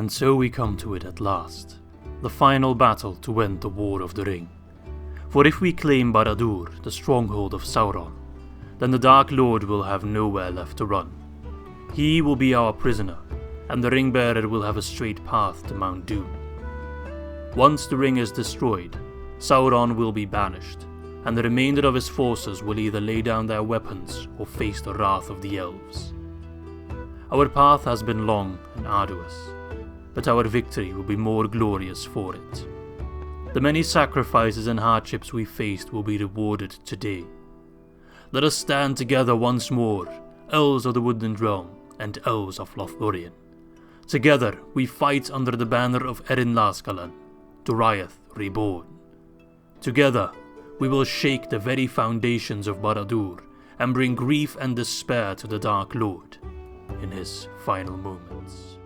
And so we come to it at last, the final battle to end the War of the Ring. For if we claim Barad-Dûr, the stronghold of Sauron, then the Dark Lord will have nowhere left to run. He will be our prisoner, and the ringbearer will have a straight path to Mount Doom. Once the ring is destroyed, Sauron will be banished, and the remainder of his forces will either lay down their weapons or face the wrath of the elves. Our path has been long and arduous, but our victory will be more glorious for it. The many sacrifices and hardships we faced will be rewarded today. Let us stand together once more, Elves of the Woodland Realm and Elves of Lothlórien. Together we fight under the banner of Eryn Lasgalen, Doriath reborn. Together we will shake the very foundations of Barad-Dûr and bring grief and despair to the Dark Lord in his final moments.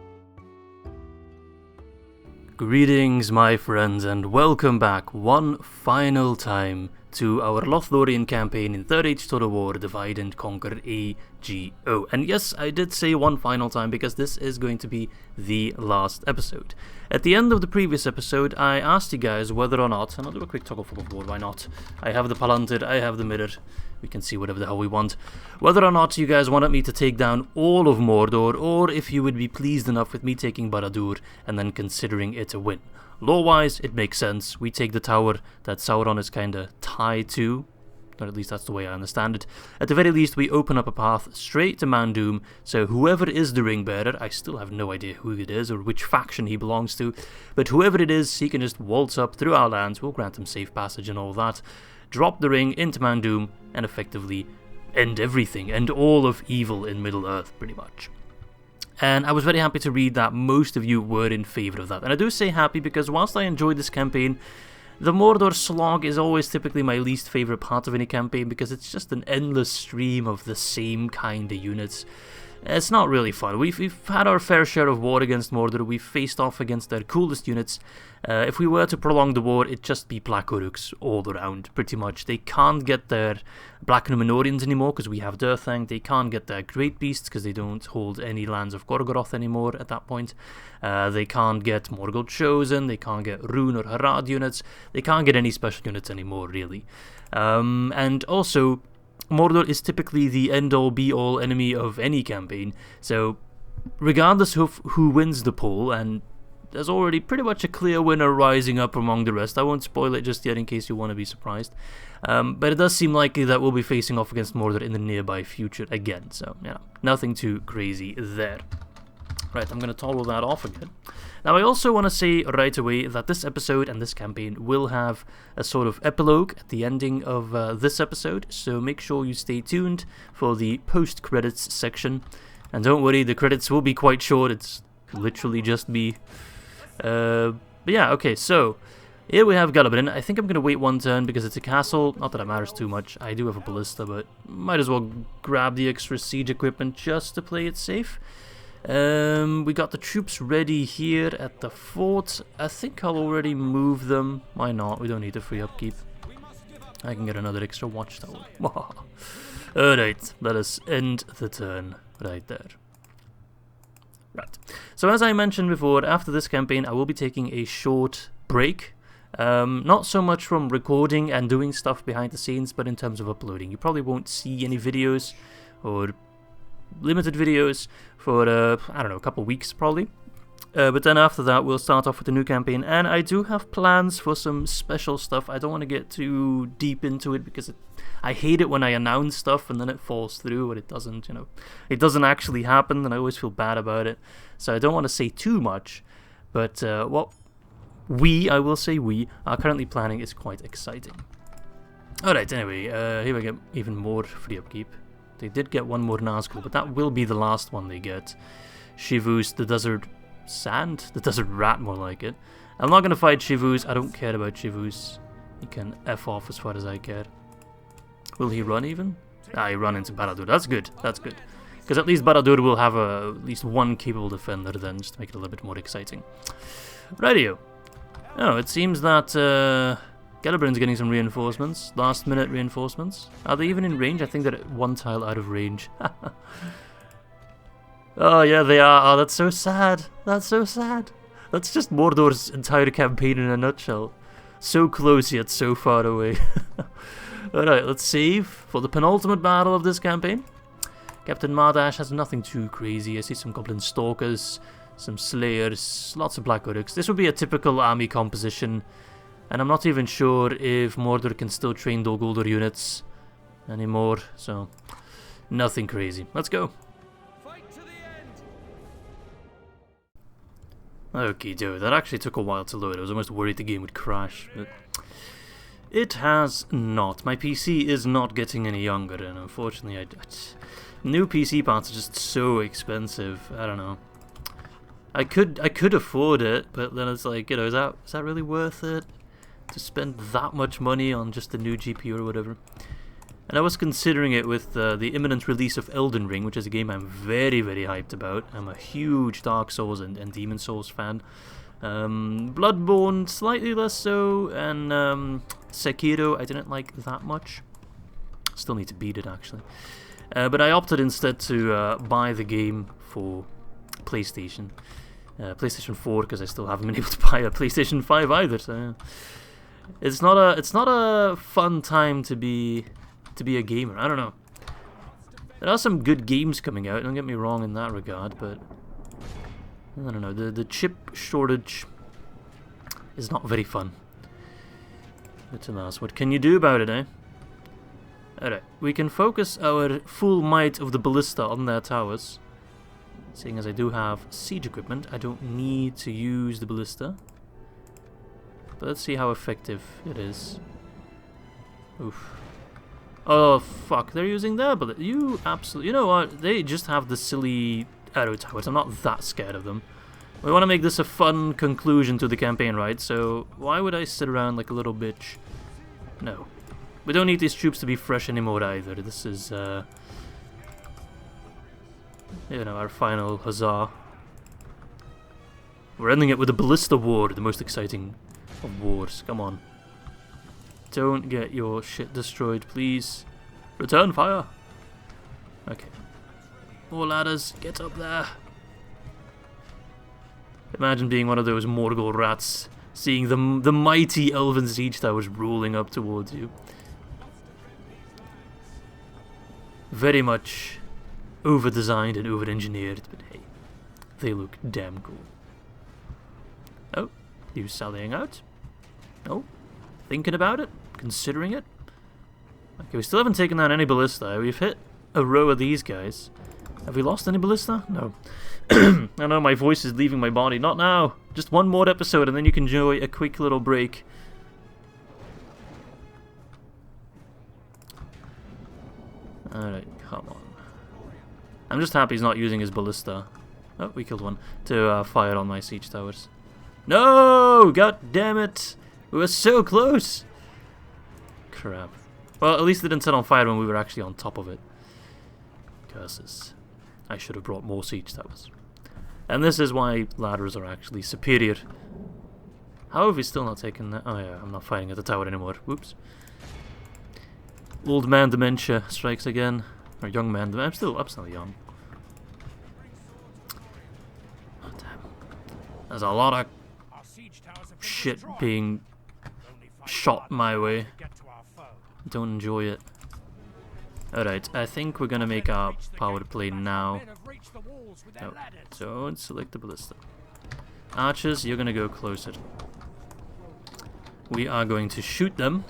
Greetings, my friends, and welcome back one final time to our Lothlorien campaign in 3rd Age Total War Divide and Conquer AGO. And yes, I did say one final time because this is going to be the last episode. At the end of the previous episode, I asked you guys whether or not, and I'll do a quick toggle for the board, why not? I have the Palantir, I have the mirror, we can see whatever the hell we want. Whether or not you guys wanted me to take down all of Mordor, or if you would be pleased enough with me taking Barad-Dûr and then considering it a win. Lore-wise, it makes sense. We take the tower that Sauron is kinda tied to, or at least that's the way I understand it. At the very least, we open up a path straight to Mount Doom, so whoever is the ringbearer, I still have no idea who it is or which faction he belongs to, but whoever it is, he can just waltz up through our lands, we'll grant him safe passage and all that, drop the ring into Mount Doom, and effectively end everything, end all of evil in Middle-earth, pretty much. And I was very happy to read that most of you were in favour of that. And I do say happy because whilst I enjoyed this campaign, the Mordor slog is always typically my least favourite part of any campaign because it's just an endless stream of the same kind of units. It's not really fun. We've had our fair share of war against Mordor, we've faced off against their coolest units. If we were to prolong the war, it'd just be Black Uruks all around, pretty much. They can't get their Black Númenóreans anymore because we have Durthang. They can't get their Great Beasts because they don't hold any lands of Gorgoroth anymore at that point. They can't get Morgul Chosen, they can't get Rune or Harad units. They can't get any special units anymore, really. And also, Mordor is typically the end-all be-all enemy of any campaign, so regardless of who wins the poll, and there's already pretty much a clear winner rising up among the rest, I won't spoil it just yet in case you want to be surprised, but it does seem likely that we'll be facing off against Mordor in the nearby future again, so yeah, nothing too crazy there. Right, I'm going to toggle that off again. Now, I also want to say right away that this episode and this campaign will have a sort of epilogue at the ending of this episode, so make sure you stay tuned for the post-credits section. And don't worry, the credits will be quite short, it's literally just me. But yeah, okay, so here we have Gelebrin. I think I'm going to wait one turn because it's a castle, not that it matters too much. I do have a ballista, but might as well grab the extra siege equipment just to play it safe. We got the troops ready here at the fort. I think I'll already move them. Why not? We don't need a free upkeep. I can get another extra watchtower. Alright, let us end the turn right there. Right. So as I mentioned before, after this campaign I will be taking a short break. Not so much from recording and doing stuff behind the scenes, but in terms of uploading. You probably won't see any videos or limited videos for, I don't know, a couple weeks probably. But then after that we'll start off with the new campaign, and I do have plans for some special stuff. I don't want to get too deep into it because I hate it when I announce stuff and then it falls through, but it doesn't, you know, it doesn't actually happen, and I always feel bad about it. So I don't want to say too much, but what I will say we are currently planning is quite exciting. Alright, anyway, here we get even more free upkeep. They did get one more Nazgul, but that will be the last one they get. Shivus, the desert sand? The desert rat, more like it. I'm not going to fight Shivus. I don't care about Shivus. He can F off as far as I care. Will he run even? Ah, he ran into Barad-Dûr. That's good. That's good. Because at least Barad-Dûr will have at least one capable defender then, just to make it a little bit more exciting. Radio. Oh, it seems that Gelebrin's getting some reinforcements, last minute reinforcements. Are they even in range? I think they're one tile out of range. Oh yeah, they are. Oh, that's so sad. That's so sad. That's just Mordor's entire campaign in a nutshell. So close yet so far away. Alright, let's save for the penultimate battle of this campaign. Captain Mardash has nothing too crazy. I see some Goblin Stalkers, some Slayers, lots of Black Uruks. This would be a typical army composition. And I'm not even sure if Mordor can still train Dol Guldur units anymore. So, nothing crazy. Let's go. Okay, dude, that actually took a while to load. I was almost worried the game would crash, but it has not. My PC is not getting any younger, and unfortunately, new PC parts are just so expensive. I don't know. I could afford it, but then it's like, you know, is that really worth it to spend that much money on just a new GPU or whatever? And I was considering it with the imminent release of Elden Ring, which is a game I'm very, very hyped about. I'm a huge Dark Souls and Demon Souls fan. Bloodborne, slightly less so, and Sekiro, I didn't like that much. Still need to beat it, actually. But I opted instead to buy the game for PlayStation. PlayStation 4, because I still haven't been able to buy a PlayStation 5 either. So it's not a fun time to be a gamer. I don't know. There are some good games coming out, don't get me wrong in that regard, but I don't know, the chip shortage is not very fun. But alas, what can you do about it, eh? Alright, we can focus our full might of the ballista on their towers. Seeing as I do have siege equipment, I don't need to use the ballista. But let's see how effective it is. Oof. Oh fuck, they're using their bullet. You know what, they just have the silly arrow towers. I'm not that scared of them. We want to make this a fun conclusion to the campaign, right? So why would I sit around like a little bitch? No. We don't need these troops to be fresh anymore either. This is, you know, our final huzzah. We're ending it with a ballista war, the most exciting of wars. Come on. Don't get your shit destroyed, please. Return fire. Okay. More ladders, get up there. Imagine being one of those Morgul rats, seeing the mighty elven siege towers rolling up towards you. Very much over-designed and over-engineered, but hey, they look damn cool. Oh, you sallying out? Oh, thinking about it? Considering it? Okay, we still haven't taken down any ballista. We've hit a row of these guys. Have we lost any ballista? No. I know my voice is leaving my body. Not now. Just one more episode and then you can enjoy a quick little break. Alright, come on. I'm just happy he's not using his ballista. Oh, we killed one. To fire on my siege towers. No! God damn it! We were so close! Crap. Well, at least it didn't set on fire when we were actually on top of it. Curses. I should have brought more siege towers. And this is why ladders are actually superior. How have we still not taken that? Oh yeah, I'm not fighting at the tower anymore. Whoops. Old man dementia strikes again. Or young man dementia. I'm still young. Oh damn. There's a lot of shit being shot my way. Don't enjoy it. Alright, I think we're gonna make our power play now. No, don't select the ballista. Archers, you're gonna go closer. We are going to shoot them.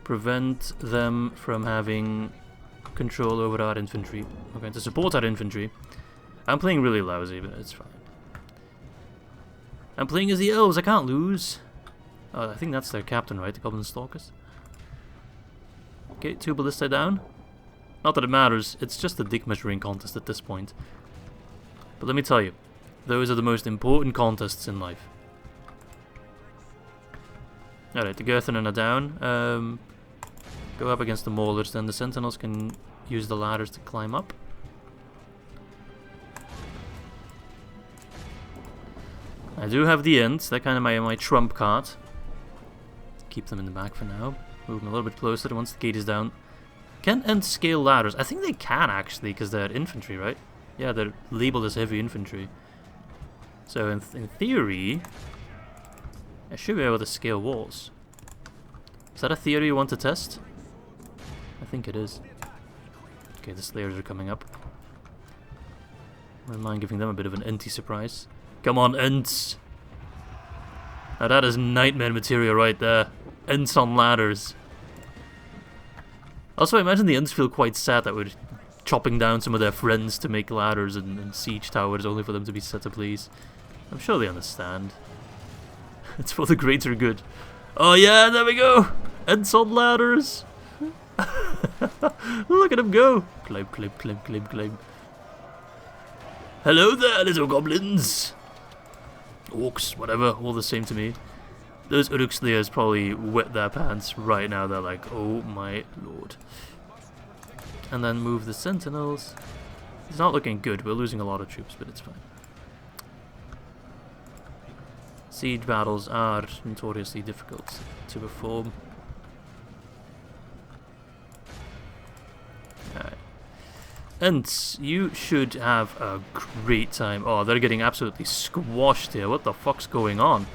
Prevent them from having control over our infantry. We're going to support our infantry. I'm playing really lousy, but it's fine. I'm playing as the elves, I can't lose. Oh, I think that's their captain, right? The Goblin Stalkers. Okay, 2 ballista down. Not that it matters, it's just a dick measuring contest at this point. But let me tell you, those are the most important contests in life. Alright, the Gurthanen are down. Go up against the Maulers, then the Sentinels can use the ladders to climb up. I do have the Ents, they're kind of my trump card. Keep them in the back for now. Move them a little bit closer once the gate is down. Can Ents scale ladders? I think they can actually, because they're infantry, right? Yeah, they're labeled as heavy infantry. So in theory, I should be able to scale walls. Is that a theory you want to test? I think it is. Okay, the Slayers are coming up. Wouldn't mind giving them a bit of an anti-surprise. Come on, Ints! Now that is nightmare material right there. Ints on ladders. Also, I imagine the Ints feel quite sad that we're chopping down some of their friends to make ladders and siege towers only for them to be set ablaze. I'm sure they understand. It's for the greater good. Oh yeah, there we go! Ints on ladders! Look at him go! Climb, climb, climb, climb, climb. Hello there, little goblins! Orcs, whatever, all the same to me. Those Uruk Slayers probably wet their pants right now. They're like, oh my lord. And then move the sentinels. It's not looking good. We're losing a lot of troops, but it's fine. Siege battles are notoriously difficult to perform. Alright. And you should have a great time. Oh, they're getting absolutely squashed here. What the fuck's going on?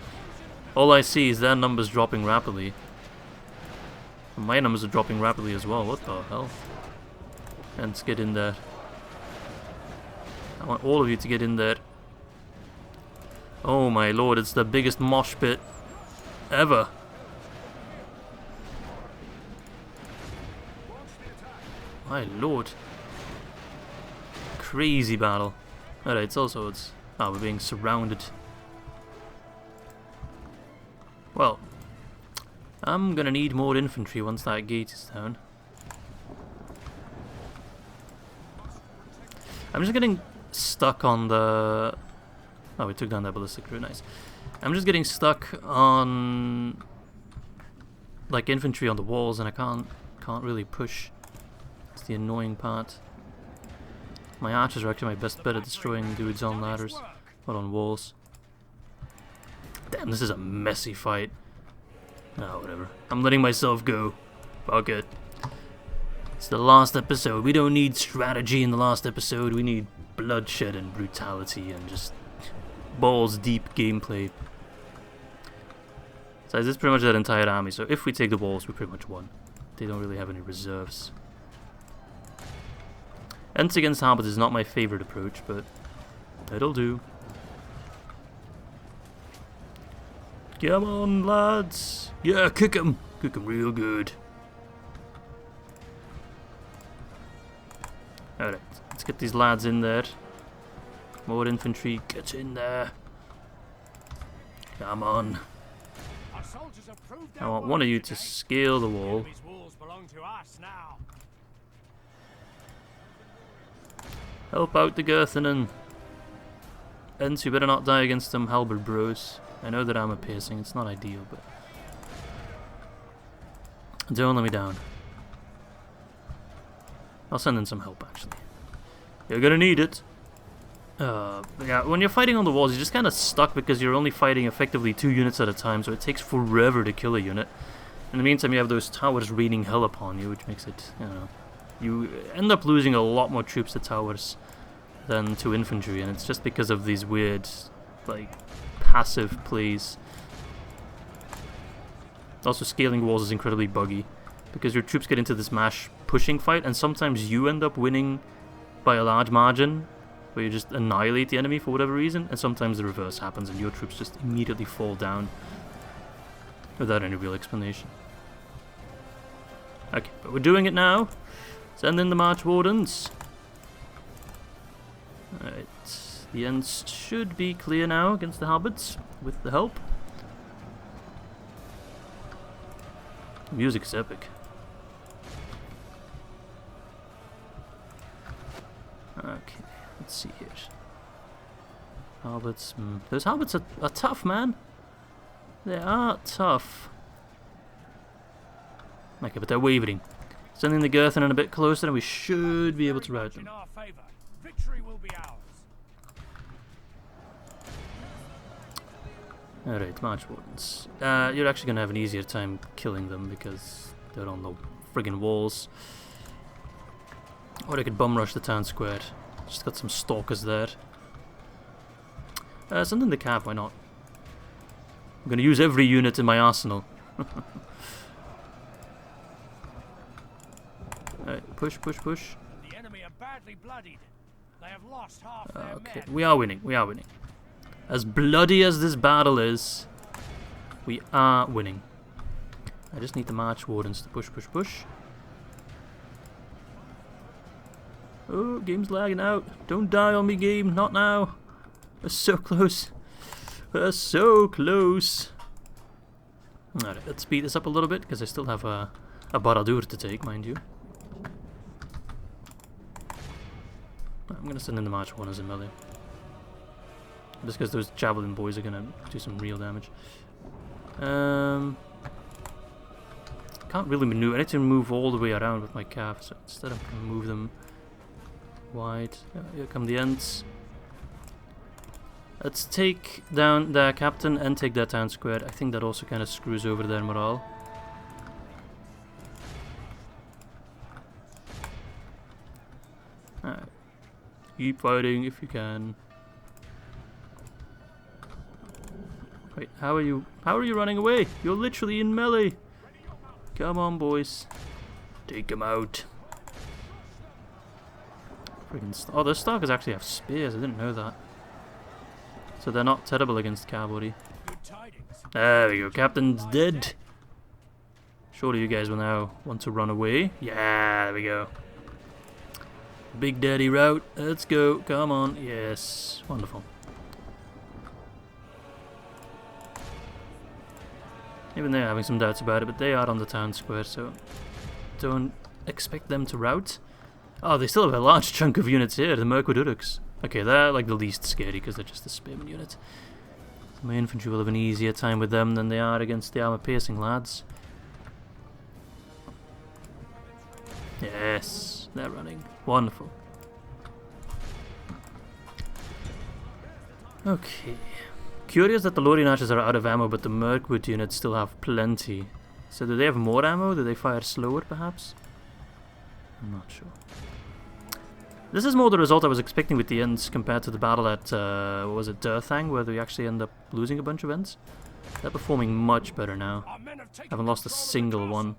All I see is their numbers dropping rapidly. And my numbers are dropping rapidly as well. What the hell? And get in there. I want all of you to get in there. Oh my lord, it's the biggest mosh pit ever. My lord. Crazy battle. Alright, it's also we're being surrounded. Well, I'm gonna need more infantry once that gate is down. I'm just getting stuck on the... Oh, we took down that ballistic crew, nice. I'm just getting stuck on like infantry on the walls, and I can't really push. It's the annoying part. My archers are actually my best bet at destroying dudes on ladders, not on walls. Damn, this is a messy fight. Oh, whatever. I'm letting myself go. Fuck it. It's the last episode. We don't need strategy in the last episode. We need bloodshed and brutality and just balls deep gameplay. So this is pretty much that entire army. So if we take the walls, we pretty much won. They don't really have any reserves. Ents against halberds is not my favorite approach, but it'll do. Come on, lads! Yeah, kick 'em! Kick 'em real good. Alright, let's get these lads in there. More infantry, get in there. Come on. I want one of you to scale the wall. Help out the Girthinen. Ents, you better not die against them halberd bros. I know that armor piercing, it's not ideal, but don't let me down. I'll send in some help, actually. You're gonna need it. Yeah, when you're fighting on the walls, you're just kind of stuck because you're only fighting effectively 2 units at a time, so it takes forever to kill a unit. In the meantime, you have those towers raining hell upon you, which makes it, you know, you end up losing a lot more troops to towers than to infantry, and it's just because of these weird, like, passive plays. Also, scaling walls is incredibly buggy because your troops get into this mash pushing fight, and sometimes you end up winning by a large margin where you just annihilate the enemy for whatever reason, and sometimes the reverse happens and your troops just immediately fall down without any real explanation. Okay, but we're doing it now. Send in the March Wardens. Alright, the ends should be clear now against the halberds with the help. The music's epic. Okay, let's see here. Halberds, those halberds are tough, man. They are tough. Okay, but they're wavering. Sending the Girthinen a bit closer and we should be able to rout them. Alright, March Wardens. You're actually going to have an easier time killing them because they're on the friggin' walls. Or I could bum rush the town square. Just got some stalkers there. Send in the cav, why not? I'm gonna use every unit in my arsenal. Alright, push, push, push. The enemy are badly bloodied. They have lost half their Okay, men. we are winning, we are winning. As bloody as this battle is, we are winning. I just need the March Wardens to push, push, push. Oh, game's lagging out. Don't die on me, game. Not now. We're so close. We're so close. Alright, let's speed this up a little bit, because I still have a Barad-Dûr to take, mind you. I'm going to send in the March Wardens in melee. Just because those Javelin boys are going to do some real damage. Can't really maneuver. I need to move all the way around with my calf, so instead I'm going to move them wide. Here come the Ents. Let's take down the captain and take that town square. I think that also kind of screws over their morale. Alright. Keep fighting if you can. Wait, how are you running away? You're literally in melee. Come on, boys. Take him out. Oh, those Starkers actually have spears. I didn't know that. So they're not terrible against cavalry. There we go. Captain's dead. Surely you guys will now want to run away. Yeah, there we go. Big Daddy route. Let's go. Come on. Yes. Wonderful. Even they're having some doubts about it, but they are on the town square, so don't expect them to rout. Oh, they still have a large chunk of units here, the Merquaduruks. Okay, they're like the least scary because they're just a spearman unit. So my infantry will have an easier time with them than they are against the armor-piercing lads. Yes, they're running. Wonderful. Okay. Curious that the Lothlorien archers are out of ammo, but the Mirkwood units still have plenty. So do they have more ammo? Do they fire slower, perhaps? I'm not sure. This is more the result I was expecting with the Ents compared to the battle at, what was it, Durthang, where we actually end up losing a bunch of Ents. They're performing much better now. Haven't lost a single one.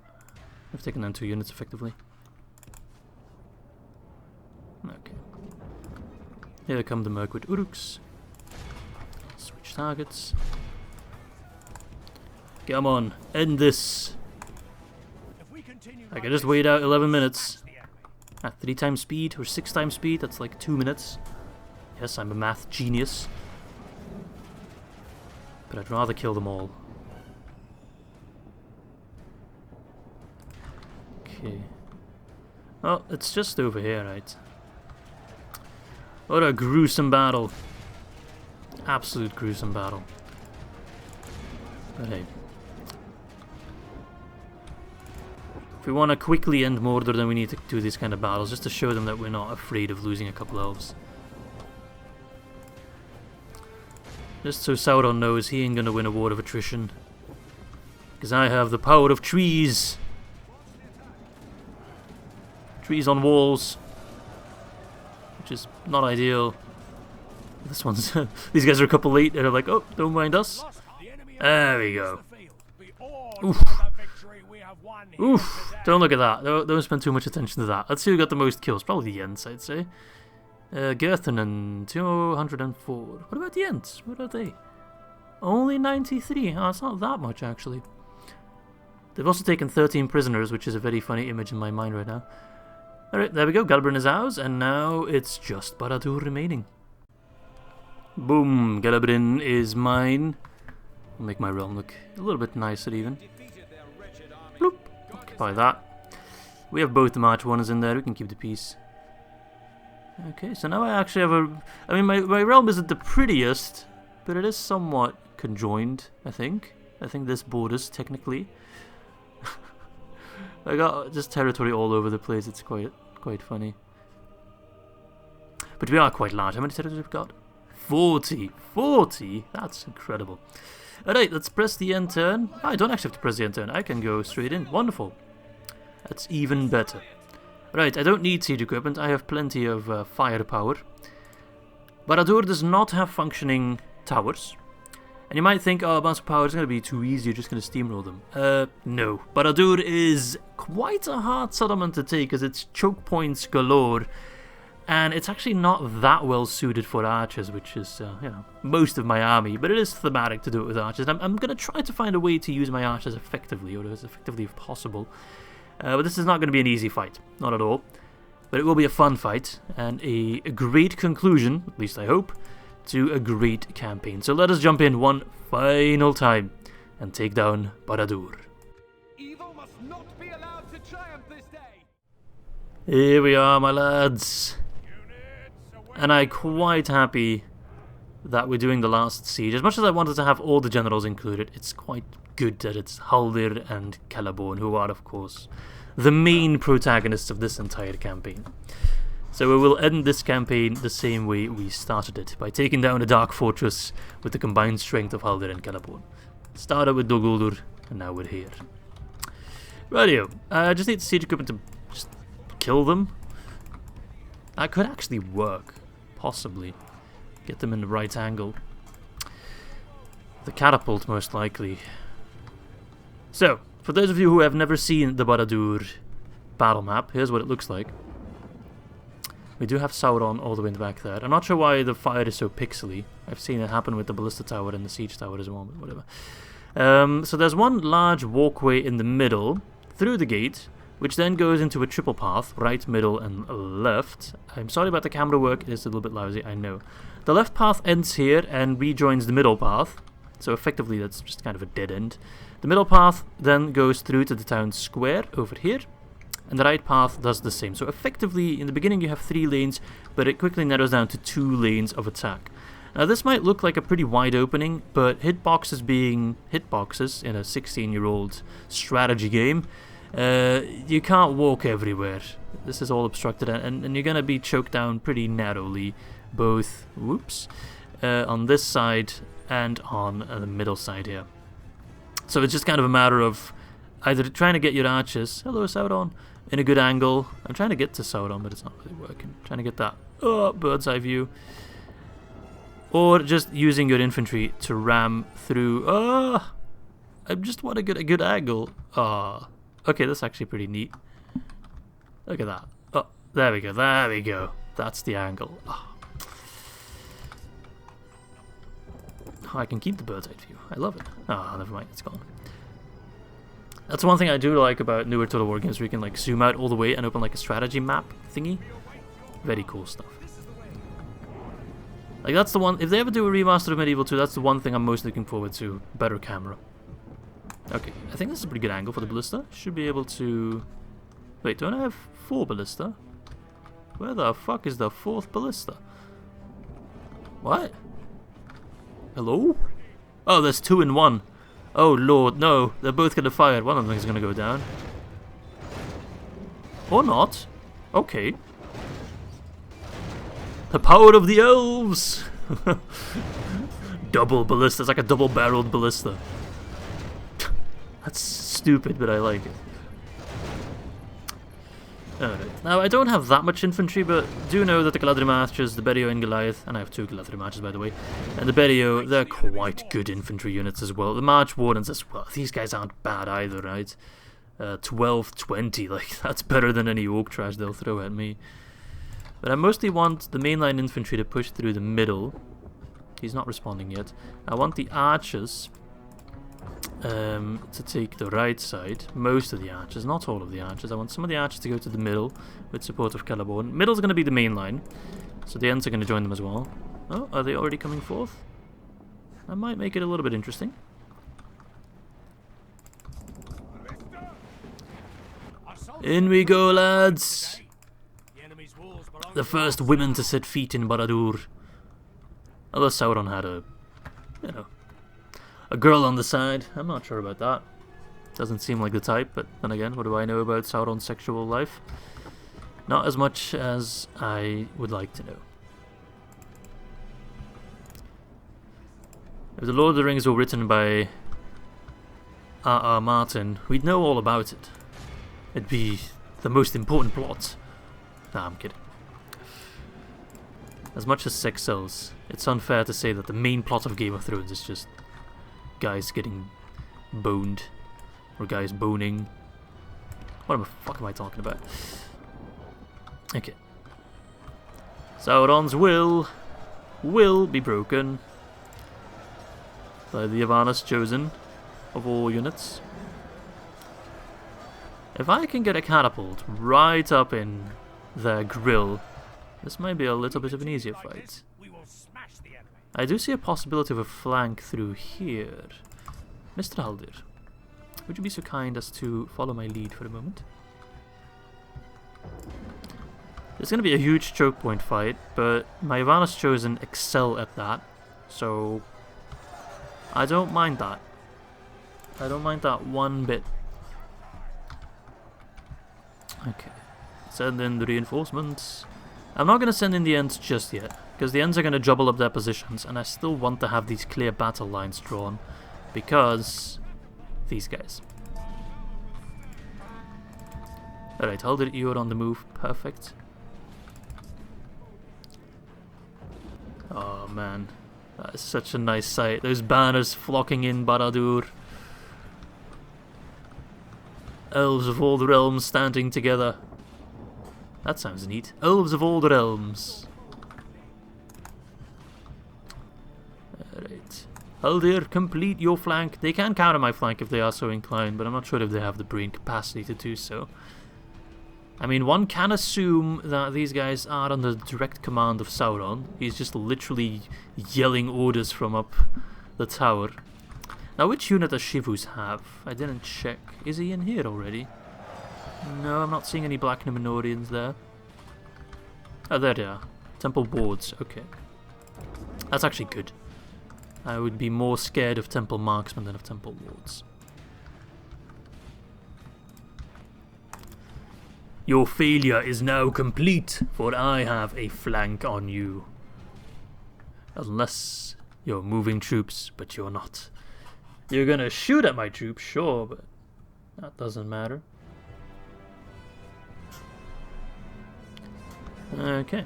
I've taken down 2 units effectively. Okay. Here come the Mirkwood Uruks. Switch targets. Come on, end this. I can just wait out 11 minutes. At 3 times speed or 6 times speed, that's like 2 minutes. Yes, I'm a math genius. But I'd rather kill them all. Okay. Oh, it's just over here, right? What a gruesome battle. Absolute gruesome battle. But hey. If we want to quickly end Mordor, then we need to do these kind of battles, just to show them that we're not afraid of losing a couple elves. Just so Sauron knows he ain't gonna win a war of attrition. Because I have the power of trees. Trees on walls. Which is not ideal. This one's... these guys are a couple late, and they're like, oh, don't mind us. There we go. Oof. Oof, don't look at that. Don't spend too much attention to that. Let's see who got the most kills. Probably the Ents, I'd say. Gerthanen, 204. What about the Ents? What are they? Only 93. Oh, it's not that much, actually. They've also taken 13 prisoners, which is a very funny image in my mind right now. Alright, there we go. Gelebrin is ours, and now it's just Barad-Dûr remaining. Boom, Gelebrin is mine. I'll make my realm look a little bit nicer, even. Bloop. Occupy that. We have both the March Wardens in there, we can keep the peace. Okay, so now I actually have a... I mean, my realm isn't the prettiest, but it is somewhat conjoined, I think. I think this borders, technically. I got just territory all over the place, it's quite funny. But we are quite large. How many territories have we got? 40! 40? That's incredible. Alright, let's press the end turn. I don't actually have to press the end turn. I can go straight in. Wonderful. That's even better. Right, I don't need siege equipment, I have plenty of firepower. Barad-Dûr does not have functioning towers. And you might think, oh, massive power is going to be too easy, you're just going to steamroll them. No. Barad-Dûr is quite a hard settlement to take, as it's choke points galore. And it's actually not that well suited for archers, which is, you know, most of my army. But it is thematic to do it with archers. And I'm going to try to find a way to use my archers effectively, or as effectively as possible. But this is not going to be an easy fight. Not at all. But it will be a fun fight, and a great conclusion, at least I hope, to a great campaign. So let us jump in one final time and take down Barad-Dûr. Evil must not be allowed to triumph this day. Here we are, my lads. And I'm quite happy that we're doing the last siege. As much as I wanted to have all the generals included, it's quite good that it's Haldir and Gelebrin, who are, of course, the main protagonists of this entire campaign. So we will end this campaign the same way we started it, by taking down a dark fortress with the combined strength of Haldir and Gelebrin. Started with Dol Guldur, and now we're here. Radio. I just need the siege equipment to just kill them. That could actually work, possibly. Get them in the right angle. The catapult, most likely. So, for those of you who have never seen the Barad-Dûr battle map, here's what it looks like. We do have Sauron all the way in the back there. I'm not sure why the fire is so pixely. I've seen it happen with the Ballista Tower and the Siege Tower as well, but whatever. So there's one large walkway in the middle, through the gate, which then goes into a triple path, right, middle, and left. I'm sorry about the camera work, it is a little bit lousy, I know. The left path ends here and rejoins the middle path, so effectively that's just kind of a dead end. The middle path then goes through to the town square over here, and the right path does the same. So effectively, in the beginning you have 3 lanes, but it quickly narrows down to 2 lanes of attack. Now this might look like a pretty wide opening, but hitboxes being hitboxes in a 16-year-old strategy game, you can't walk everywhere. This is all obstructed, and you're going to be choked down pretty narrowly, both, on this side and on the middle side here. So it's just kind of a matter of either trying to get your archers, hello Sauron, in a good angle. I'm trying to get to Sauron, but it's not really working. Trying to get that bird's eye view. Or just using your infantry to ram through. I just want to get a good angle. Okay, that's actually pretty neat. Look at that. Oh, there we go, there we go. That's the angle. I can keep the bird's eye view. I love it. Oh, never mind, it's gone. That's one thing I do like about newer Total War games, where you can like zoom out all the way and open like a strategy map thingy. Very cool stuff. Like that's the one, if they ever do a remaster of Medieval 2, that's the one thing I'm most looking forward to. Better camera. Okay, I think this is a pretty good angle for the ballista. Should be able to... Wait, don't I have 4 ballista? Where the fuck is the 4th ballista? What? Hello? Oh, there's 2 in 1. Oh lord, no. They're both gonna fire. One of them is gonna go down. Or not. Okay. The power of the elves! Double ballista. It's like a double-barreled ballista. That's stupid, but I like it. Alright. Now, I don't have that much infantry, but do know that the Galadrim archers, the Berio and Goliath, and I have 2 Galadrim archers, by the way, and the Berio, they're quite good infantry units as well. The March Wardens as well. These guys aren't bad either, right? 12-20, like, that's better than any orc trash they'll throw at me. But I mostly want the mainline infantry to push through the middle. He's not responding yet. I want the archers to take the right side. Most of the archers, not all of the archers. I want some of the archers to go to the middle with support of Gelebrin. Middle's going to be the main line, so the Ents are going to join them as well. Oh, are they already coming forth? That might make it a little bit interesting. In we go, lads! The first women to set feet in Barad-Dûr. Although Sauron had a, you know, a girl on the side. I'm not sure about that. Doesn't seem like the type, but then again, what do I know about Sauron's sexual life? Not as much as I would like to know. If the Lord of the Rings were written by R.R. Martin, we'd know all about it. It'd be the most important plot. Nah, I'm kidding. As much as sex sells, it's unfair to say that the main plot of Game of Thrones is just guys getting boned. Or guys boning. What the fuck am I talking about? Okay. Sauron's will be broken by the Yavanna's chosen of all units. If I can get a catapult right up in their grill, this might be a little bit of an easier fight. I do see a possibility of a flank through here. Mr. Haldir, would you be so kind as to follow my lead for a moment? It's going to be a huge choke point fight, but my Yavanna's chosen excel at that, so I don't mind that. I don't mind that one bit. Okay, send in the reinforcements. I'm not going to send in the Ents just yet, because the Ents are going to jumble up their positions, and I still want to have these clear battle lines drawn, because these guys. Alright, Haldir, you're on the move. Perfect. Oh man, that is such a nice sight. Those banners flocking in Barad-Dûr. Elves of all the realms standing together. That sounds neat. Elves of all the realms. Alright. Haldir, complete your flank. They can counter my flank if they are so inclined, but I'm not sure if they have the brain capacity to do so. I mean, one can assume that these guys are under direct command of Sauron. He's just literally yelling orders from up the tower. Now, which unit does Shivus have? I didn't check. Is he in here already? No, I'm not seeing any Black Numenorians there. Oh, there they are. Temple wards. Okay. That's actually good. I would be more scared of Temple marksmen than of Temple wards. Your failure is now complete, for I have a flank on you. Unless you're moving troops, but you're not. You're gonna shoot at my troops, sure, but that doesn't matter. Okay.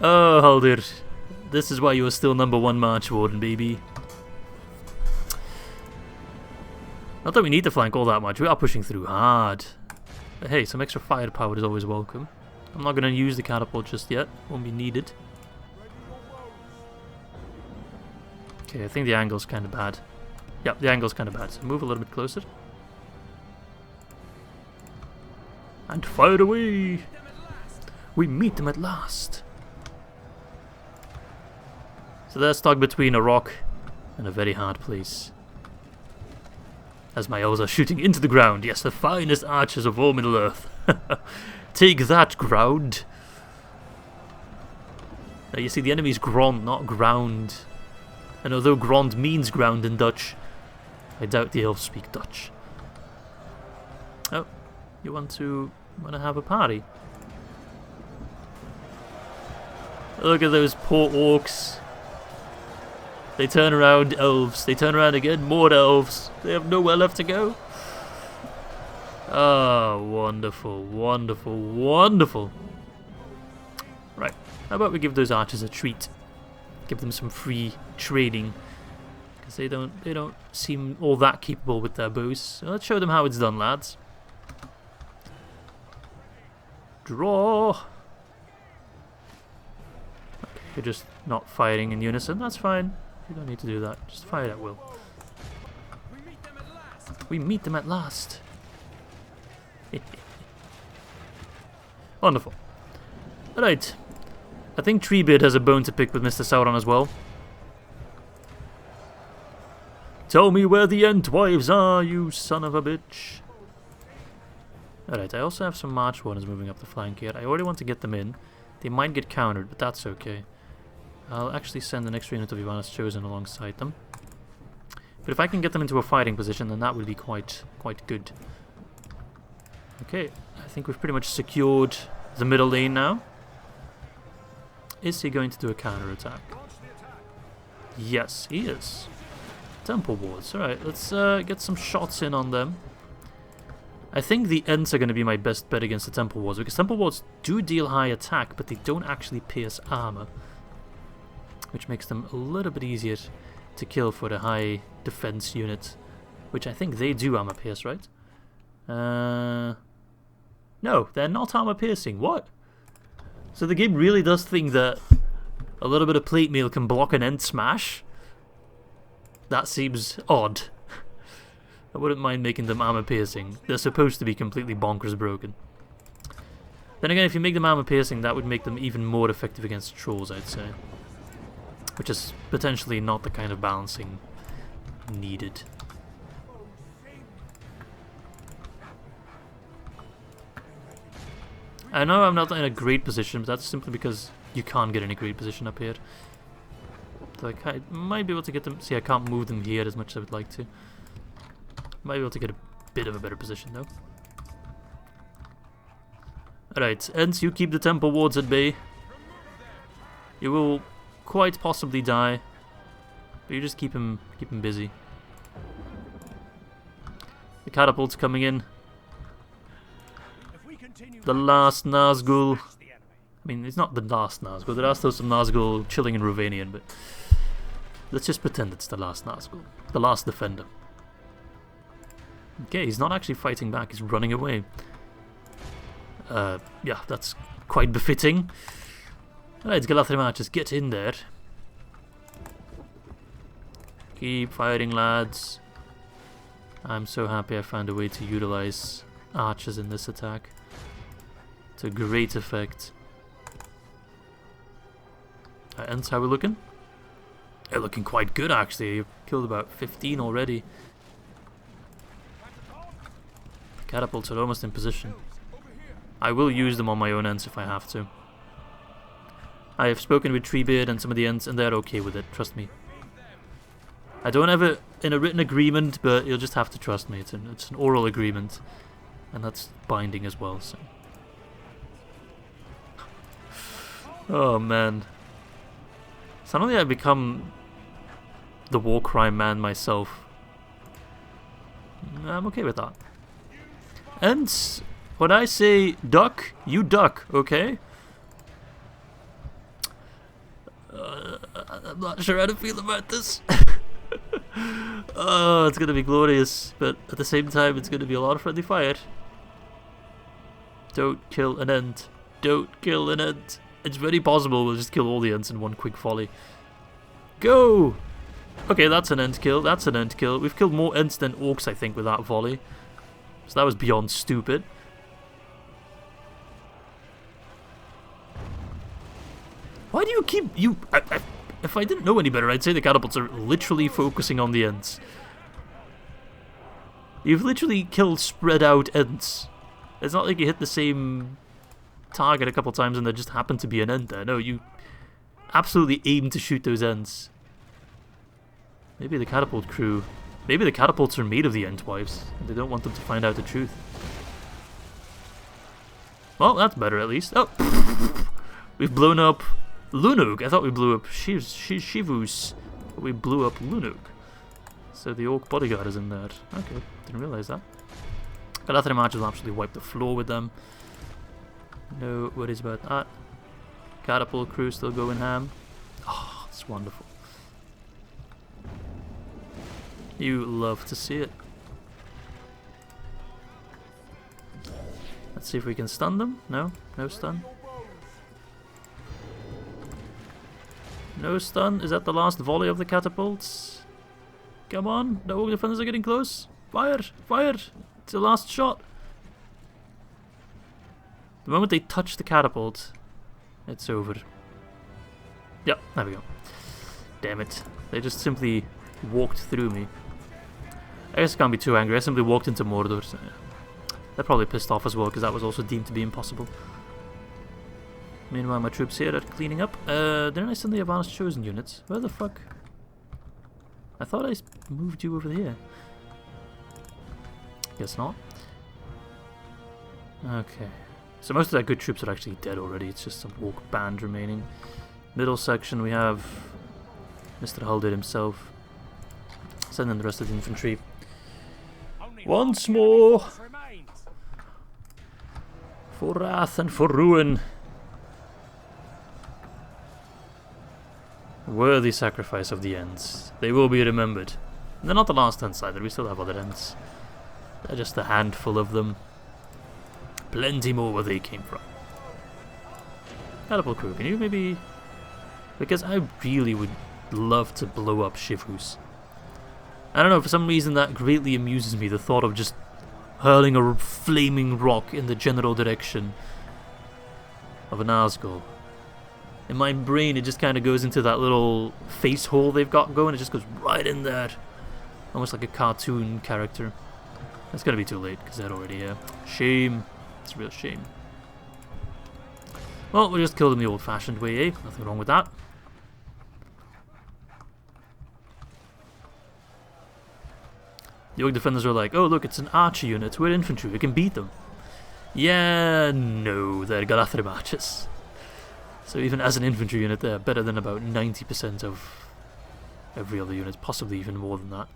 Oh, Haldir. This is why you are still #1 March Warden, baby. Not that we need to flank all that much, we are pushing through hard. But hey, some extra firepower is always welcome. I'm not going to use the catapult just yet, won't be needed. Okay, I think the angle's kind of bad. Yeah, the angle's kind of bad, so move a little bit closer. And fire away! We meet them at last! So they're stuck between a rock and a very hard place. As my elves are shooting into the ground. Yes, the finest archers of all Middle-earth. Take that, ground. Now you see, the enemy's grond, not ground. And although grond means ground in Dutch, I doubt the elves speak Dutch. Oh, you want to have a party? Look at those poor orcs. They turn around, elves. They turn around again, more elves. They have nowhere left to go. Oh, wonderful, wonderful, wonderful. Right, how about we give those archers a treat? Give them some free training. Because they don't seem all that capable with their bows. So let's show them how it's done, lads. Draw. Okay, you're just not firing in unison, that's fine. You don't need to do that. Just fire at will. We meet them at last. Wonderful. Alright. I think Treebeard has a bone to pick with Mr. Sauron as well. Tell me where the Entwives are, you son of a bitch. Alright, I also have some March Wardens moving up the flank here. I already want to get them in. They might get countered, but that's okay. I'll actually send an extra unit of Yavanna's Chosen alongside them. But if I can get them into a fighting position, then that would be quite good. Okay, I think we've pretty much secured the middle lane now. Is he going to do a counter attack? Yes, he is. Temple wards. Alright, let's get some shots in on them. I think the Ents are going to be my best bet against the Temple wards, because Temple wards do deal high attack, but they don't actually pierce armor, which makes them a little bit easier to kill for the high defense unit, which I think they do armor pierce, right? No, they're not armor piercing. What? So the game really does think that a little bit of plate mail can block an Ent smash? That seems odd. I wouldn't mind making them armor piercing. They're supposed to be completely bonkers broken. Then again, if you make them armor piercing, that would make them even more effective against trolls, I'd say. Which is potentially not the kind of balancing needed. I know I'm not in a great position, but that's simply because you can't get in a great position up here. Like, I might be able to get them. See, I can't move them here as much as I would like to. Might be able to get a bit of a better position though. Alright, Ents, you keep the temple wards at bay. You will quite possibly die, but you just keep him busy. The catapult's coming in. The last Nazgul. I mean, it's not the last Nazgul. There are still some Nazgul chilling in Rovanian, but let's just pretend it's the last Nazgul. The last defender. Okay, he's not actually fighting back, he's running away. Yeah, that's quite befitting. Alright, Gelebrin, just get in there. Keep firing, lads. I'm so happy I found a way to utilize archers in this attack. To great effect. Ents, how we looking? They're looking quite good actually. You've killed about 15 already. Catapults are almost in position. I will use them on my own Ents if I have to. I have spoken with Treebeard and some of the Ents and they're okay with it, trust me. I don't have it in a written agreement, but you'll just have to trust me. It's an oral agreement. And that's binding as well, so. Oh man. Suddenly I've become the war crime man myself. I'm okay with that. And when I say duck, you duck, okay? I'm not sure how to feel about this. Oh, it's gonna be glorious, but at the same time it's gonna be a lot of friendly fire. Don't kill an Ent. Don't kill an Ent. It's very possible we'll just kill all the Ents in one quick volley. Go! Okay, that's an Ent kill. That's an Ent kill. We've killed more Ents than Orcs, I think, with that volley. So that was beyond stupid. Why do you keep... if I didn't know any better, I'd say the catapults are literally focusing on the Ents. You've literally killed spread out Ents. It's not like you hit the same target a couple times and there just happened to be an Ent there. No, you absolutely aim to shoot those Ents. Maybe the catapult crew... Maybe the catapults are made of the Ent wives. They don't want them to find out the truth. Well, that's better at least. Oh! We've blown up Lunug. I thought we blew up Shivus. But we blew up Lunug. So the Orc bodyguard is in there. Okay, didn't realize that. Gelebrin will actually wipe the floor with them. No worries about that. Catapult crew still going ham. Oh, it's wonderful. You love to see it. Let's see if we can stun them. No? No stun? No stun? Is that the last volley of the catapults? Come on, the Orc defenders are getting close. Fire! Fire! It's the last shot. The moment they touch the catapult, it's over. Yep, there we go. Damn it. They just simply walked through me. I guess I can't be too angry. I simply walked into Mordor. So yeah. They're probably pissed off as well, because that was also deemed to be impossible. Meanwhile, my troops here are cleaning up. Didn't I send the advanced chosen units? Where the fuck? I thought I moved you over here. Guess not. Okay. So most of their good troops are actually dead already. It's just some Orc band remaining. Middle section we have Mr. Haldir himself. send in the rest of the infantry. Only Once half the enemy more. force remains. For wrath and for ruin. Worthy sacrifice of the Ents. They will be remembered. They're not the last Ents either, we still have other Ents. They're just a handful of them. Plenty more where they came from. Catapult crew, can you maybe... Because I really would love to blow up Shivhus. I don't know, for some reason that greatly amuses me, the thought of just hurling a flaming rock in the general direction of an Nazgul. In my brain it just kind of goes into that little face hole they've got going, it just goes right in there. Almost like a cartoon character. It's gonna be too late, because they're already here. Shame. It's a real shame. Well, we'll just kill them the old-fashioned way, eh? Nothing wrong with that. The Orc defenders are like, oh look, it's an archer unit, we're infantry, we can beat them. Yeah, no, they're Galathrim archers. So even as an infantry unit, they're better than about 90% of every other unit, possibly even more than that.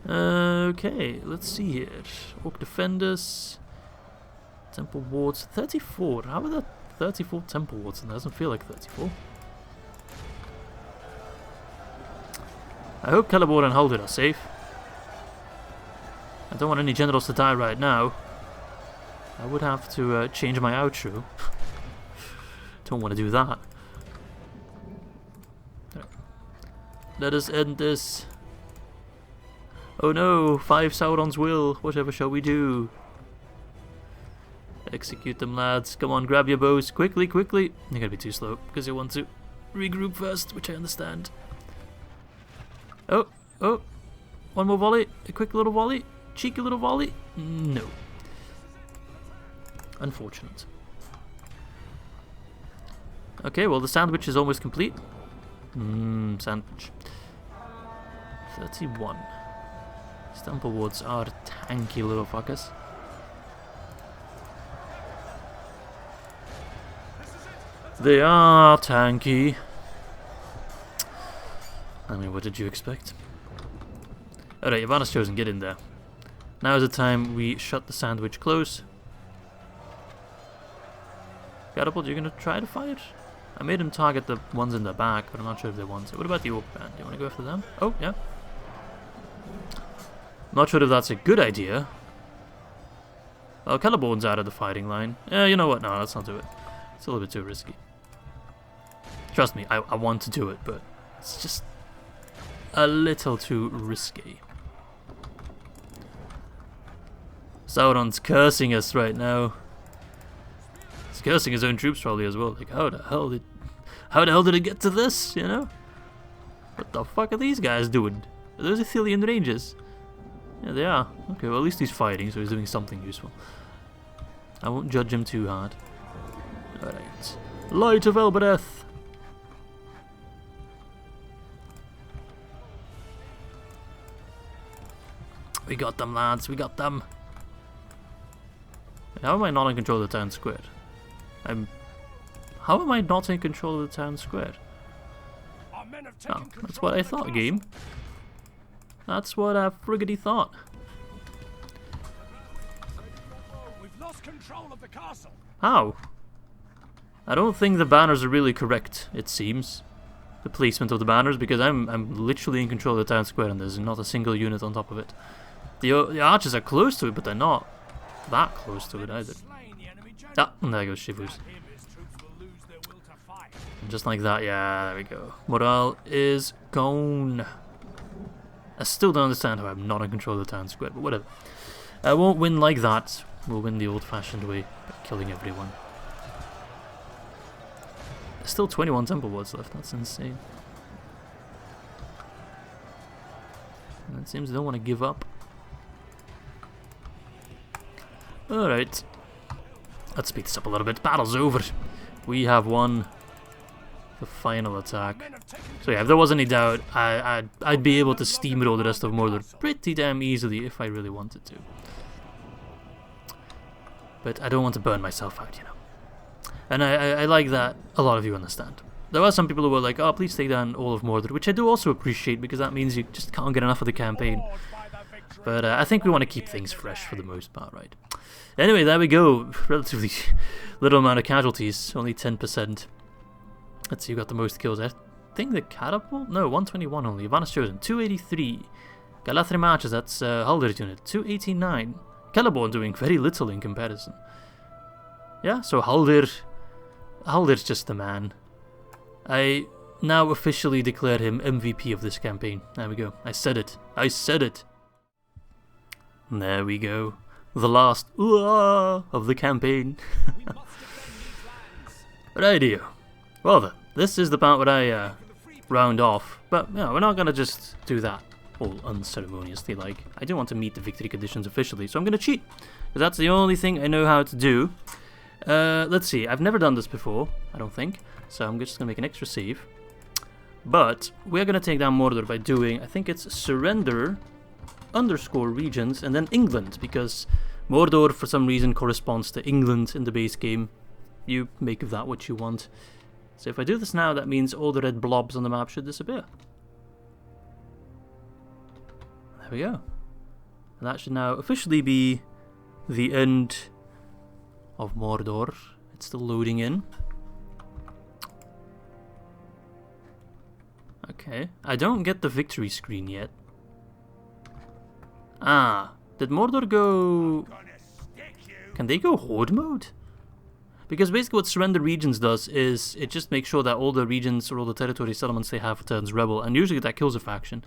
Okay, let's see here. Orc defenders, temple wards, 34. How are there 34 temple wards? And it doesn't feel like 34. I hope Gelebrin and Haldir are safe. I don't want any generals to die right now. I would have to change my outro. Don't want to do that. Right. Let us end this. Oh no, 5 Sauron's will. Whatever shall we do? Execute them, lads. Come on, grab your bows. Quickly, quickly. You're gonna be too slow because you want to regroup first, which I understand. Oh, oh. One more volley. A quick little volley. Cheeky little volley. No. Unfortunate. Okay, well the sandwich is almost complete. Sandwich. 31. Temple wards are tanky little fuckers. They are tanky. I mean, what did you expect? Alright, Ivana's chosen, get in there. Now is the time we shut the sandwich close. Catapult, you're gonna try to fight? I made him target the ones in the back, but I'm not sure if they want it. What about the Orc Band? Do you want to go after them? Oh, yeah. Not sure if that's a good idea. Well, Celebrin's out of the fighting line. Yeah, you know what? No, let's not do it. It's a little bit too risky. Trust me, I want to do it, but it's just a little too risky. Sauron's cursing us right now. He's cursing his own troops probably as well. Like, how the hell did it get to this, you know? What the fuck are these guys doing? Are those Ithilien Rangers? Yeah, they are. Okay, well at least he's fighting, so he's doing something useful. I won't judge him too hard. Alright. Light of Elbereth! We got them, lads, we got them! How am I not in control of the town square? How am I not in control of the town square? Oh, that's what I thought, game. That's what I friggity thought. We've lost control of the castle. How? I don't think the banners are really correct, it seems. The placement of the banners, because I'm literally in control of the town square and there's not a single unit on top of it. The archers are close to it, but they're not that close to it either. Ah, and there goes Shivhus. And just like that, yeah, there we go. Morale is gone. I still don't understand how I'm not in control of the town square, but whatever. I won't win like that. We'll win the old-fashioned way, by killing everyone. There's still 21 temple wards left, that's insane. And it seems they don't want to give up. Alright. Let's speed this up a little bit. Battle's over. We have won the final attack. So yeah, if there was any doubt, I'd be able to steamroll the rest of Mordor pretty damn easily if I really wanted to. But I don't want to burn myself out, you know. And I like that a lot of you understand. there are some people who were like, oh, please take down all of Mordor, which I do also appreciate, because that means you just can't get enough of the campaign. But I think we want to keep things fresh for the most part, right? Anyway, there we go. Relatively little amount of casualties, only 10%. Let's see who got the most kills. I think the catapult? No, 121 only. Ivana's chosen, 283. Galadhrim matches, that's Haldur's unit, 289. Gelebrin doing very little in comparison. Yeah, so Haldur's just the man. I now officially declare him MVP of this campaign. There we go. I said it. I said it. There we go. The last of the campaign. Rightio. Well then, this is the part where I round off. But yeah, we're not gonna just do that all unceremoniously. Like, I do want to meet the victory conditions officially, so I'm gonna cheat, because that's the only thing I know how to do. Let's see. I've never done this before, I don't think. So I'm just gonna make an extra save. But we're gonna take down Mordor by doing, I think it's surrender _ regions and then England, because Mordor for some reason corresponds to England in the base game. You make of that what you want. So if I do this now, that means all the red blobs on the map should disappear. There we go. And that should now officially be the end of Mordor. It's still loading in. Okay, I don't get the victory screen yet. Ah, did Mordor go... Can they go horde mode? Because basically what surrender regions does is it just makes sure that all the regions or all the territory settlements they have turns rebel, and usually that kills a faction.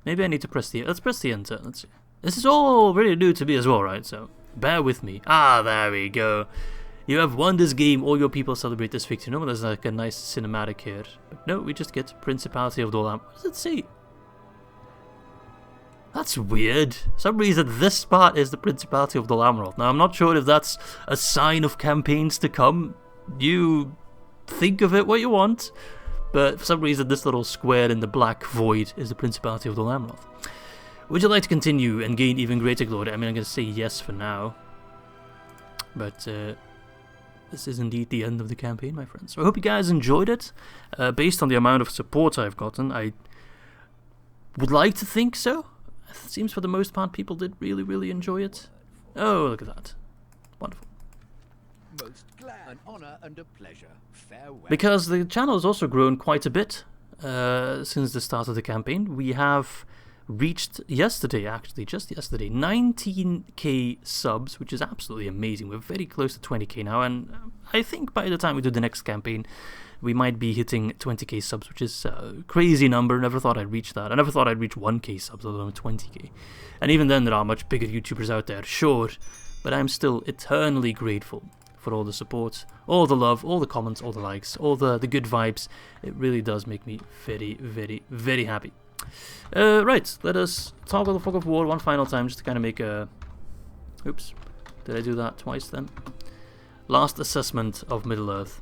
Maybe I need to press the... Let's press the enter. Let's see. This is all really new to me as well, right? So bear with me. Ah, there we go. You have won this game. All your people celebrate this victory. No, there's like a nice cinematic here. But no, we just get Principality of Dolam. What does it say? That's weird. For some reason, this part is the Principality of Dolamroth. Now, I'm not sure if that's a sign of campaigns to come. You think of it what you want. But for some reason, this little square in the black void is the Principality of Dolamroth. Would you like to continue and gain even greater glory? I mean, I'm going to say yes for now. But this is indeed the end of the campaign, my friends. So I hope you guys enjoyed it. Based on the amount of support I've gotten, I would like to think so. It seems for the most part people did really, really enjoy it. Oh, look at that. Wonderful. Most glad. An honor and a pleasure. Farewell. Because the channel has also grown quite a bit since the start of the campaign. We have reached yesterday, actually, just yesterday, 19k subs, which is absolutely amazing. We're very close to 20k now, and I think by the time we do the next campaign, we might be hitting 20k subs, which is a crazy number. Never thought I'd reach that. I never thought I'd reach 1k subs, let alone 20k. And even then, there are much bigger YouTubers out there, sure, but I'm still eternally grateful for all the support, all the love, all the comments, all the likes, all the good vibes. It really does make me very, very, very happy. Right, let us toggle the Fog of War one final time just to kind of make a... Oops, did I do that twice then? Last assessment of Middle-earth.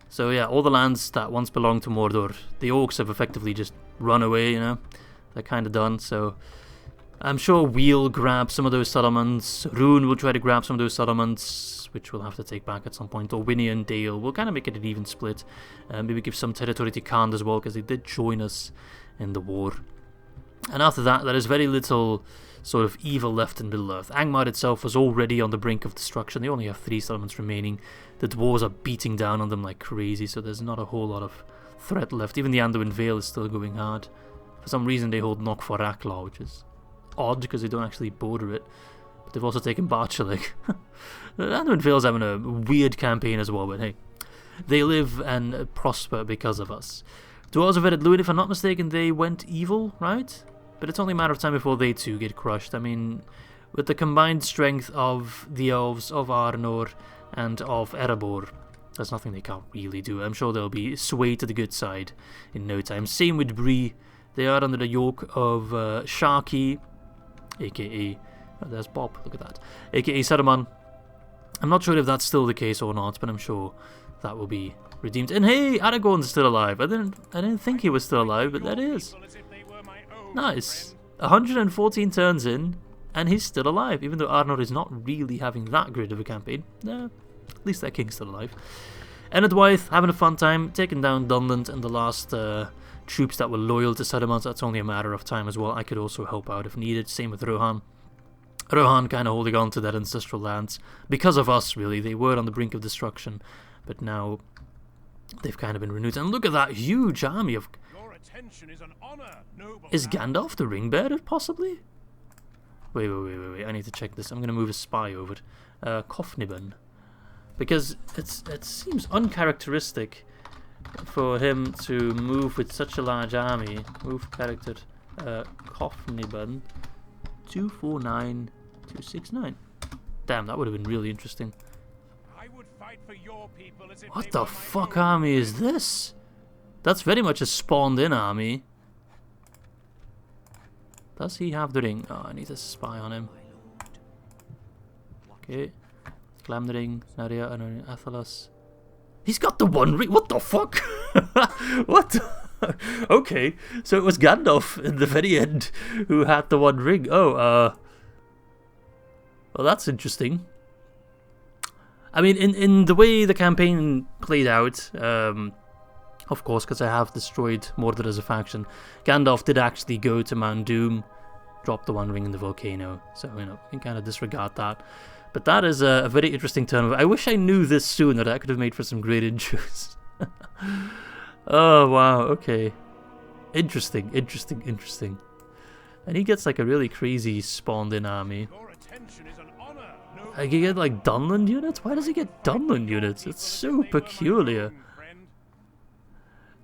So yeah, all the lands that once belonged to Mordor, the orcs have effectively just run away, you know? They're kind of done, so... I'm sure we'll grab some of those settlements. Rune will try to grab some of those settlements, which we'll have to take back at some point. Or Winnie and Dale. We'll kind of make it an even split. Maybe give some territory to Khand as well, because they did join us in the war. And after that, there is very little sort of evil left in Middle-earth. Angmar itself was already on the brink of destruction. They only have 3 settlements remaining. The dwarves are beating down on them like crazy, so there's not a whole lot of threat left. Even the Anduin Vale is still going hard. For some reason, they hold Nok Rakla, which is odd because they don't actually border it. But they've also taken Barchalik. Anduin Vale's having a weird campaign as well, but hey, they live and prosper because of us. Dwarves of Barad-Dûr, if I'm not mistaken, they went evil, right? But it's only a matter of time before they too get crushed. I mean, with the combined strength of the Elves of Arnor and of Erebor, there's nothing they can't really do. I'm sure they'll be swayed to the good side in no time. Same with Bree. They are under the yoke of Sharky, aka... Oh, there's Bob, look at that. Aka Saruman. I'm not sure if that's still the case or not, but I'm sure that will be redeemed. And hey, Aragorn's still alive. I didn't think he was still alive, but there he is. Nice. 114 turns in, and he's still alive, even though Arnor is not really having that great of a campaign. No, at least that king's still alive. Enedwaith, having a fun time, taking down Dunland and the last troops that were loyal to settlements. That's only a matter of time as well. I could also help out if needed. Same with Rohan. Rohan kind of holding on to that ancestral lands. Because of us, really. They were on the brink of destruction. But now they've kind of been renewed. And look at that huge army of... Your attention is an honor, noble Is man. Gandalf the ring bearer, possibly? Wait. I need to check this. I'm going to move a spy over it. Kofniban. Because it seems uncharacteristic for him to move with such a large army. Move character Kofniban 249269. Damn, that would have been really interesting. I would fight for your people as if What they the were my fuck own. army is this? That's very much a spawned in army. Does he have the ring? Oh, I need to spy on him. Okay. Clam the ring, Naria, and Athelas. He's got the one ring. What the fuck? What? Okay, so it was Gandalf in the very end who had the one ring. Oh, well, that's interesting. I mean, in the way the campaign played out, of course, because I have destroyed Mordor as a faction, Gandalf did actually go to Mount Doom, drop the one ring in the volcano. So, you know, we can kind of disregard that. But that is a very interesting turn. I wish I knew this sooner. That could have made for some great intros. Oh, wow. Okay. Interesting. And he gets like a really crazy spawned-in army. Your attention is an honor, noble Like, he get like Dunland units? Why does he get Dunland units? It's so peculiar. friend.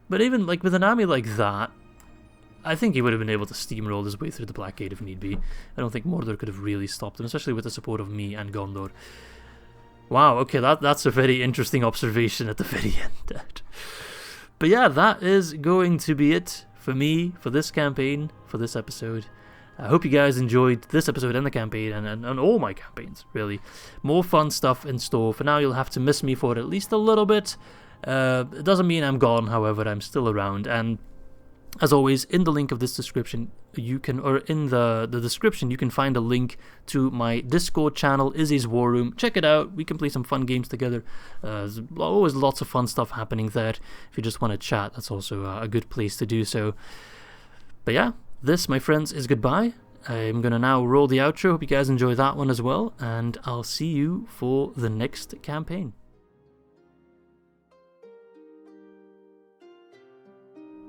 But even like with an army like that, I think he would have been able to steamroll his way through the Black Gate if need be. I don't think Mordor could have really stopped him, especially with the support of me and Gondor. Wow, okay, that's a very interesting observation at the very end. But yeah, that is going to be it for me, for this campaign, for this episode. I hope you guys enjoyed this episode and the campaign, and all my campaigns, really. More fun stuff in store. For now, you'll have to miss me for at least a little bit. It doesn't mean I'm gone, however, I'm still around, and as always, in the link of this description, you can, or in the description, you can find a link to my Discord channel, Izzy's War Room. Check it out. We can play some fun games together. There's always lots of fun stuff happening there. If you just want to chat, that's also a good place to do so. But yeah, this, my friends, is goodbye. I'm going to now roll the outro. Hope you guys enjoy that one as well. And I'll see you for the next campaign.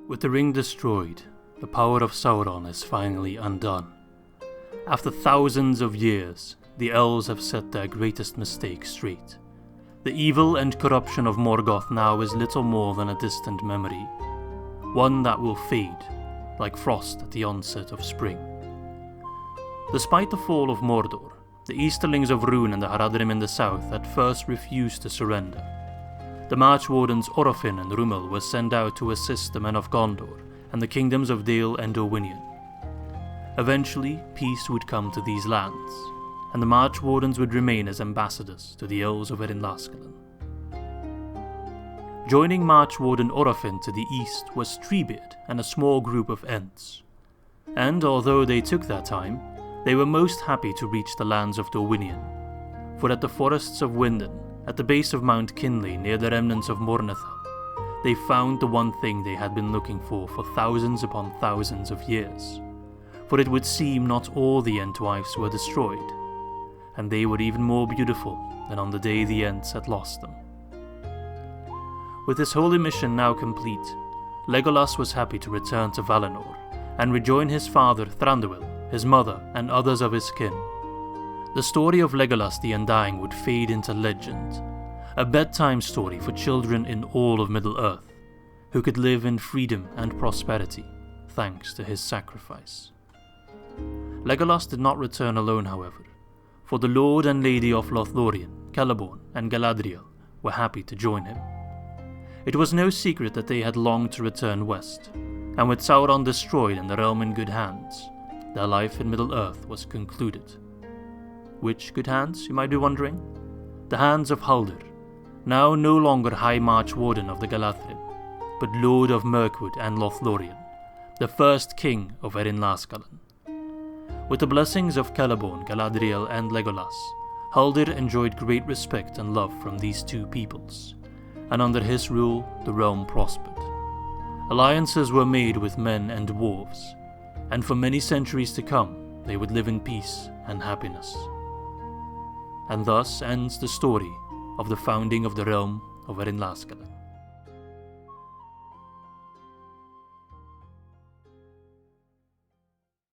With the ring destroyed, the power of Sauron is finally undone. After thousands of years, the elves have set their greatest mistake straight. The evil and corruption of Morgoth now is little more than a distant memory, one that will fade, like frost at the onset of spring. Despite the fall of Mordor, the Easterlings of Rhûn and the Haradrim in the south at first refused to surrender. The March Wardens Orofin and Rúmel were sent out to assist the men of Gondor and the kingdoms of Dale and Dorwinion. Eventually, peace would come to these lands, and the March Wardens would remain as ambassadors to the Elves of Eryn Lasgalen. Joining March Warden Orofin to the east was Treebeard and a small group of Ents. And although they took their time, they were most happy to reach the lands of Dorwinion, for at the forests of Windon, at the base of Mount Kinley near the remnants of Mornethal, they found the one thing they had been looking for thousands upon thousands of years. For it would seem not all the Entwives were destroyed, and they were even more beautiful than on the day the Ents had lost them. With his holy mission now complete, Legolas was happy to return to Valinor and rejoin his father Thranduil, his mother, and others of his kin. The story of Legolas the Undying would fade into legend, a bedtime story for children in all of Middle-earth, who could live in freedom and prosperity thanks to his sacrifice. Legolas did not return alone, however, for the Lord and Lady of Lothlorien, Celeborn, and Galadriel were happy to join him. It was no secret that they had longed to return west, and with Sauron destroyed and the realm in good hands, their life in Middle-earth was concluded. Which good hands, you might be wondering? The hands of Haldir, now no longer High March Warden of the Galadrim, but Lord of Mirkwood and Lothlorien, the first king of Eryn Lasgalen. With the blessings of Celeborn, Galadriel, and Legolas, Haldir enjoyed great respect and love from these two peoples, and under his rule the realm prospered. Alliances were made with men and dwarves, and for many centuries to come they would live in peace and happiness. And thus ends the story of the founding of the realm of Eryn Lasgalen.